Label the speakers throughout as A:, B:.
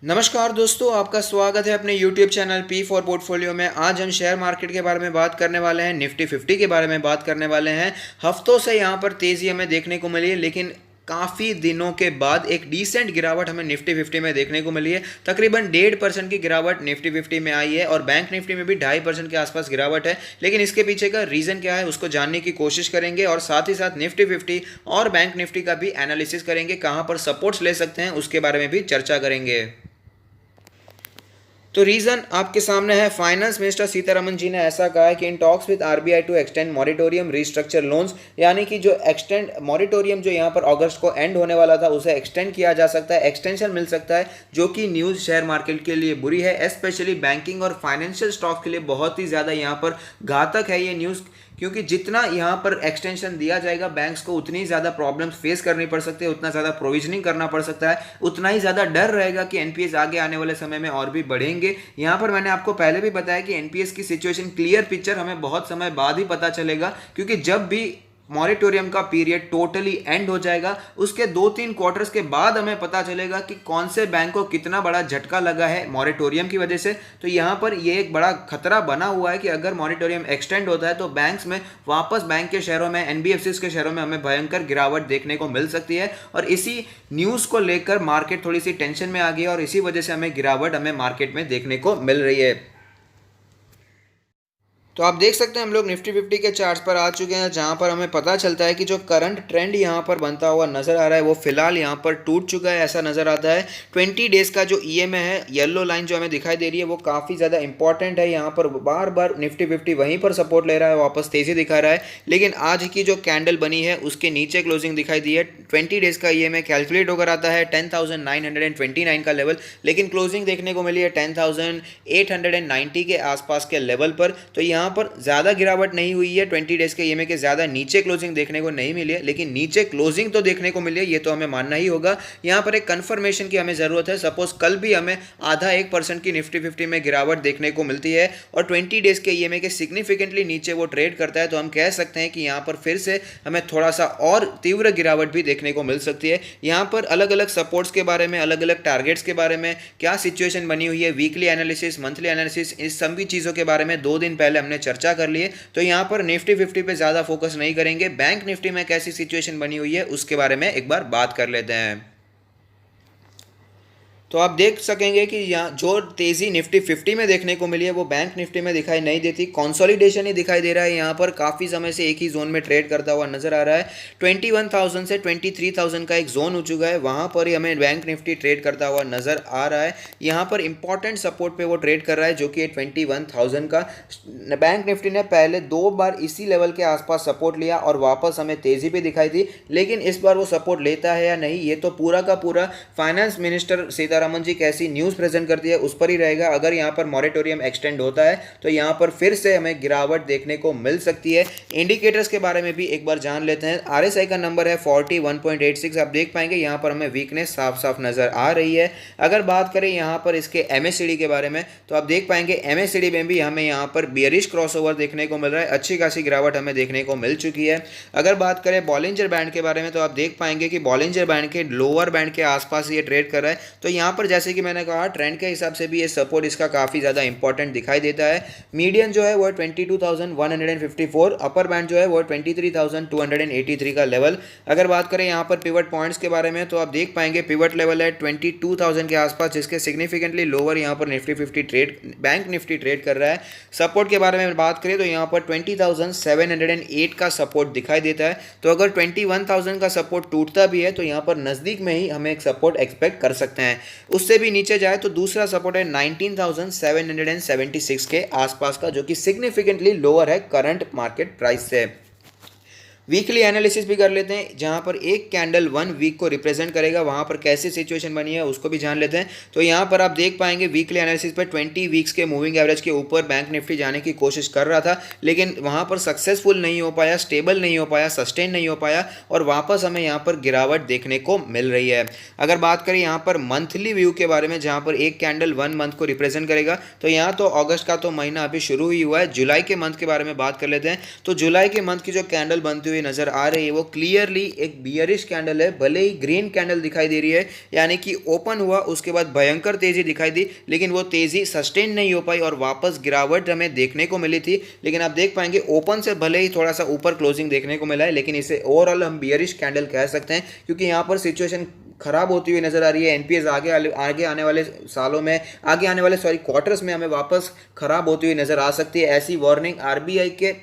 A: नमस्कार दोस्तों, आपका स्वागत है अपने YouTube channel P for portfolio में। आज हम शेयर मार्केट के बारे में बात करने वाले हैं, निफ्टी 50 के बारे में बात करने वाले हैं। हफ्तों से यहाँ पर तेज़ी हमें देखने को मिली है, लेकिन काफ़ी दिनों के बाद एक डिसेंट गिरावट हमें निफ्टी 50 में देखने को मिली है। तकरीबन 1.5% की गिरावट निफ्टी 50 में आई है और बैंक निफ्टी में भी 2.5% के आसपास गिरावट है। लेकिन इसके पीछे का रीज़न क्या है उसको जानने की कोशिश करेंगे और साथ ही साथ निफ्टी 50 और बैंक निफ्टी का भी एनालिसिस करेंगे, कहाँ पर सपोर्ट्स ले सकते हैं उसके बारे में भी चर्चा करेंगे। तो रीज़न आपके सामने है। फाइनेंस मिनिस्टर सीतारमन जी ने ऐसा कहा है कि in talks with RBI to extend moratorium restructure loans, यानी कि जो एक्सटेंड मॉरिटोरियम जो यहाँ पर अगस्त को एंड होने वाला था उसे एक्सटेंड किया जा सकता है, एक्सटेंशन मिल सकता है, जो कि न्यूज़ शेयर मार्केट के लिए बुरी है। स्पेशली बैंकिंग और फाइनेंशियल स्टॉक के लिए बहुत ही ज़्यादा यहाँ पर घातक है ये न्यूज़, क्योंकि जितना यहाँ पर एक्सटेंशन दिया जाएगा बैंक्स को उतनी ज़्यादा प्रॉब्लम्स फेस करनी पड़ सकती है, उतना ज़्यादा प्रोविजनिंग करना पड़ सकता है, उतना ही ज़्यादा डर रहेगा कि एनपीएस आगे आने वाले समय में और भी बढ़ेंगे। यहाँ पर मैंने आपको पहले भी बताया कि एनपीएस की सिचुएशन क्लियर पिक्चर हमें बहुत समय बाद ही पता चलेगा, क्योंकि जब भी मॉरिटोरियम का पीरियड टोटली एंड हो जाएगा उसके 2-3 क्वार्टर्स के बाद हमें पता चलेगा कि कौन से बैंक को कितना बड़ा झटका लगा है मॉरिटोरियम की वजह से। तो यहाँ पर ये एक बड़ा खतरा बना हुआ है कि अगर मॉरिटोरियम एक्सटेंड होता है तो बैंक्स में वापस बैंक के शेयरों में, एनबीएफसीज के शेयरों में हमें भयंकर गिरावट देखने को मिल सकती है। और इसी न्यूज़ को लेकर मार्केट थोड़ी सी टेंशन में आ गई है और इसी वजह से हमें गिरावट हमें मार्केट में देखने को मिल रही है। तो आप देख सकते हैं हम लोग निफ्टी 50 के चार्ट्स पर आ चुके हैं, जहां पर हमें पता चलता है कि जो करंट ट्रेंड यहां पर बनता हुआ नज़र आ रहा है वो फिलहाल यहां पर टूट चुका है, ऐसा नज़र आता है। 20 डेज़ का जो ईएमए है, येलो लाइन जो हमें दिखाई दे रही है, वो काफ़ी ज़्यादा इंपॉर्टेंट है। यहाँ पर बार बार निफ्टी 50 वहीं पर सपोर्ट ले रहा है, वापस तेज़ी दिखा रहा है, लेकिन आज की जो कैंडल बनी है उसके नीचे क्लोजिंग दिखाई दी है। 20 डेज़ का ईएमए कैलकुलेट होकर आता है 10,929 का लेवल, लेकिन क्लोजिंग देखने को मिली है 10,890 के आसपास के लेवल पर। तो यहाँ पर ज़्यादा गिरावट नहीं हुई है, 20 डेज़ के ईएमए के ज़्यादा नीचे क्लोजिंग देखने को नहीं मिली है, लेकिन नीचे क्लोजिंग तो देखने को मिली है, ये तो हमें मानना ही होगा। यहाँ पर एक कन्फर्मेशन की हमें ज़रूरत है। सपोज कल भी हमें आधा 1% की निफ्टी 50 में गिरावट देखने को मिलती है और 20 डेज़ के ईएमए के सिग्निफिकेंटली नीचे वो ट्रेड करता है, तो हम कह सकते हैं कि यहाँ पर फिर से हमें थोड़ा सा और तीव्र गिरावट भी देखने को मिल सकती है। यहाँ पर अलग अलग सपोर्ट्स के बारे में, अलग अलग टारगेट्स के बारे में क्या सिचुएशन बनी हुई है, वीकली एनालिसिस, मंथली एनालिसिस, इस सभी चीज़ों के बारे में 2 दिन पहले हमने चर्चा कर लिए। तो यहां पर निफ्टी 50 पे ज्यादा फोकस नहीं करेंगे, बैंक निफ्टी में कैसी सिचुएशन बनी हुई है उसके बारे में एक बार बात कर लेते हैं। तो आप देख सकेंगे कि यहाँ जो तेज़ी निफ्टी 50 में देखने को मिली है वो बैंक निफ्टी में दिखाई नहीं देती, कंसोलिडेशन ही दिखाई दे रहा है। यहाँ पर काफ़ी समय से एक ही जोन में ट्रेड करता हुआ नजर आ रहा है। 21,000 से 23,000 का एक जोन हो चुका है, वहाँ पर ही हमें बैंक निफ्टी ट्रेड करता हुआ नजर आ रहा है। यहाँ पर इंपॉर्टेंट सपोर्ट पे वो ट्रेड कर रहा है जो कि 21,000 का। बैंक निफ्टी ने पहले 2 बार इसी लेवल के आसपास सपोर्ट लिया और वापस हमें तेज़ी भी दिखाई दी, लेकिन इस बार वो सपोर्ट लेता है या नहीं ये तो पूरा का पूरा फाइनेंस मिनिस्टर सीतारमन जी कैसी न्यूज़ प्रेजेंट करती है उस पर ही रहेगा। अगर यहाँ पर मॉरिटोरियम एक्सटेंड होता है तो यहाँ पर फिर से हमें गिरावट देखने को मिल सकती है। इंडिकेटर्स के बारे में भी एक बार जान लेते हैं। आरएसआई का नंबर है 41.86, आप देख पाएंगे यहाँ पर हमें वीकनेस साफ साफ नज़र आ रही है। अगर बात करें यहाँ पर इसके एमएससीडी के बारे में तो आप देख पाएंगे एमएससीडी में भी हमें यहाँ पर बियरिश क्रॉसओवर देखने को मिल रहा है, अच्छी खासी गिरावट हमें देखने को मिल चुकी है। अगर बात करें बॉलिंजर बैंड के बारे में तो आप देख पाएंगे कि बॉलिंजर बैंड के लोअर बैंड के आसपास ये ट्रेड कर रहा है। तो यहाँ पर जैसे कि मैंने कहा ट्रेंड के हिसाब से भी ये सपोर्ट इसका काफ़ी ज़्यादा इंपॉर्टेंट दिखाई देता है। मीडियन जो है वो 22,154, अपर बैंड जो है वो 23,283 का लेवल। अगर बात करें यहाँ पर पिवट पॉइंट्स के बारे में तो आप देख पाएंगे पिवट लेवल है 22,000 के आसपास, जिसके सिग्निफिकेंटली लोअर यहाँ पर Nifty 50 trade, bank Nifty trade कर रहा है। सपोर्ट के बारे में बात करें तो यहाँ पर 20,708 का सपोर्ट दिखाई देता है। तो अगर 21,000 का सपोर्ट टूटता भी है तो यहाँ पर नज़दीक में ही हमें एक सपोर्ट एक्सपेक्ट कर सकते हैं। उससे भी नीचे जाए तो दूसरा सपोर्ट है 19,776 के आसपास का, जो कि सिग्निफिकेंटली लोअर है करंट मार्केट प्राइस से। वीकली एनालिसिस भी कर लेते हैं, जहां पर एक कैंडल 1 वीक को रिप्रेजेंट करेगा, वहां पर कैसी सिचुएशन बनी है उसको भी जान लेते हैं। तो यहां पर आप देख पाएंगे वीकली एनालिसिस पर 20 वीक्स के मूविंग एवरेज के ऊपर बैंक निफ्टी जाने की कोशिश कर रहा था, लेकिन वहां पर सक्सेसफुल नहीं हो पाया, स्टेबल नहीं हो पाया, सस्टेन नहीं हो पाया और वापस हमें यहाँ पर गिरावट देखने को मिल रही है। अगर बात करें यहाँ पर मंथली व्यू के बारे में, जहाँ पर एक कैंडल 1 मंथ को रिप्रेजेंट करेगा, तो यहाँ तो अगस्त का तो महीना अभी शुरू ही हुआ है, जुलाई के मंथ के बारे में बात कर लेते हैं। तो जुलाई के मंथ की जो कैंडल बनती हुई हुई नज़र आ रही है वो क्लियरली एक बियरिश कैंडल है, भले ही ग्रीन कैंडल दिखाई दे रही है, यानी कि ओपन हुआ उसके बाद भयंकर तेज़ी दिखाई दी, लेकिन वो तेज़ी सस्टेन नहीं हो पाई और वापस गिरावट हमें देखने को मिली थी। लेकिन आप देख पाएंगे ओपन से भले ही थोड़ा सा ऊपर क्लोजिंग देखने को मिला है, लेकिन इसे ओवरऑल हम बियरिश कैंडल कह सकते हैं, क्योंकि यहाँ पर सिचुएशन खराब होती हुई नजर आ रही है। एनपीएस आगे आने वाले सालों में, आगे आने वाले क्वार्टर्स में हमें वापस खराब होती हुई नजर आ सकती है। ऐसी वार्निंग आरबीआई के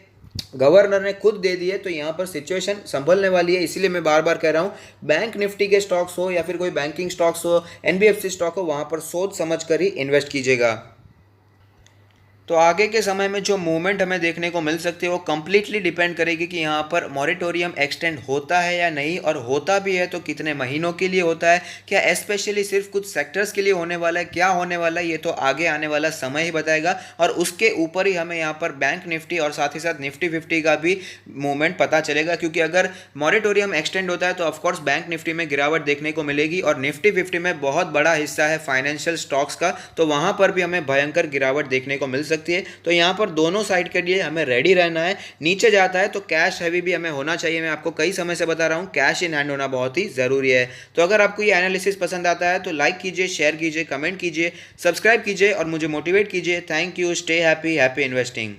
A: गवर्नर ने खुद दे दी है, तो यहाँ पर सिचुएशन संभलने वाली है। इसीलिए मैं बार बार कह रहा हूँ, बैंक निफ्टी के स्टॉक्स हो या फिर कोई बैंकिंग स्टॉक्स हो, एनबीएफसी स्टॉक हो, वहाँ पर सोच समझ कर ही इन्वेस्ट कीजिएगा। तो आगे के समय में जो मूवमेंट हमें देखने को मिल सकती है वो कम्प्लीटली डिपेंड करेगी कि यहाँ पर मॉरेटोरियम एक्सटेंड होता है या नहीं, और होता भी है तो कितने महीनों के लिए होता है, क्या स्पेशली सिर्फ कुछ सेक्टर्स के लिए होने वाला है, क्या होने वाला है, ये तो आगे आने वाला समय ही बताएगा। और उसके ऊपर ही हमें यहाँ पर बैंक निफ्टी और साथ ही साथ निफ्टी 50 का भी मूवमेंट पता चलेगा, क्योंकि अगर मॉरेटोरियम एक्सटेंड होता है तो ऑफकोर्स बैंक निफ्टी में गिरावट देखने को मिलेगी, और निफ्टी 50 में बहुत बड़ा हिस्सा है फाइनेंशियल स्टॉक्स का, तो वहाँ पर भी हमें भयंकर गिरावट देखने को मिल सकती है। तो यहाँ पर दोनों साइड के लिए हमें रेडी रहना है। नीचे जाता है तो कैश हैवी भी हमें होना चाहिए। मैं आपको कई समय से बता रहा हूँ, कैश इन हैंड होना बहुत ही ज़रूरी है। तो अगर आपको ये एनालिसिस पसंद आता है तो लाइक कीजिए, शेयर कीजिए, कमेंट कीजिए, सब्सक्राइब कीजिए और मुझे मोटिवेट कीजिए। Thank you, stay happy, happy investing.